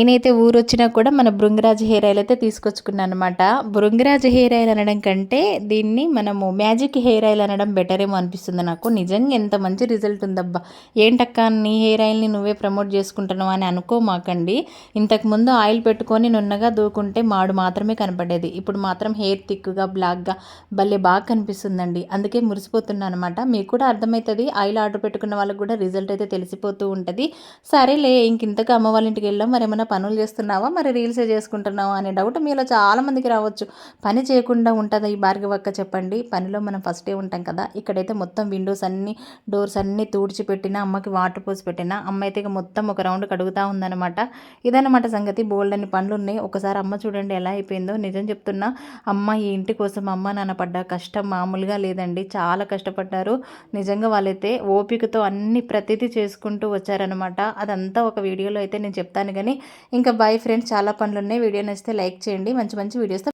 నేనైతే ఊరొచ్చినా కూడా మన భృంగరాజ్ హెయిర్ ఆయిల్ అయితే తీసుకొచ్చుకున్నాను అనమాట. భృంగరాజ్ హెయిర్ ఆయిల్ అనడం కంటే దీన్ని మనము మ్యాజిక్ హెయిర్ ఆయిల్ అనడం బెటరేమో అనిపిస్తుంది నాకు. నిజంగా ఎంత మంచి రిజల్ట్ ఉందబ్బా! ఏంటక్కా నీ హెయిర్ ఆయిల్ని నువ్వే ప్రమోట్ చేసుకుంటున్నావు అని అనుకోమాకండి. ఇంతకుముందు ఆయిల్ పెట్టుకొని నున్నగా దూకుంటే మాడు మాత్రమే కనపడేది. ఇప్పుడు మాత్రం హెయిర్ థిక్గా బ్లాక్గా భలే బాగా కనిపిస్తుందండి. అందుకే మురిసిపోతున్నాను అనమాట. మీకు కూడా అర్థమవుతుంది. ఆయిల్ ఆర్డర్ పెట్టుకున్న వాళ్ళకి కూడా రిజల్ట్ అయితే తెలిసిపోతూ ఉంటుంది. సరేలే ఇంతకు అమ్మ వాళ్ళ ఇంటికి వెళ్ళాం, మరి ఏమైనా పనులు చేస్తున్నావా, మరి రీల్సే చేసుకుంటున్నావా అనే డౌట్ మీలో చాలామందికి రావచ్చు. పని చేయకుండా ఉంటుందా ఈ భార్గవక్క చెప్పండి. పనిలో మనం ఫస్టే ఉంటాం కదా. ఇక్కడైతే మొత్తం విండోస్ అన్నీ డోర్స్ అన్నీ తుడిచిపెట్టిన, అమ్మకి వాటర్ పోసి పెట్టిన, అమ్మ అయితే మొత్తం ఒక రౌండ్ కడుగుతూ ఉందన్నమాట. ఇదన్నమాట సంగతి. బోల్డ్ అన్ని పనులు ఉన్నాయి. ఒకసారి అమ్మ చూడండి ఎలా అయిపోయిందో. నిజం చెప్తున్నా, అమ్మ ఈ ఇంటి కోసం అమ్మ నాన్న పడ్డ కష్టం మామూలుగా లేదండి. చాలా కష్టపడ్డారు నిజంగా. వాళ్ళైతే ఓపికతో అన్ని ప్రతిదీ చేసుకుంటూ వచ్చారనమాట. అదంతా ఒక వీడియోలో అయితే నేను చెప్తాను కానీ ఇంకా బై ఫ్రెండ్స్, చాలా పనులు ఉన్నాయి. వీడియో నచ్చితే లైక్ చేయండి. మంచి మంచి వీడియోస్తో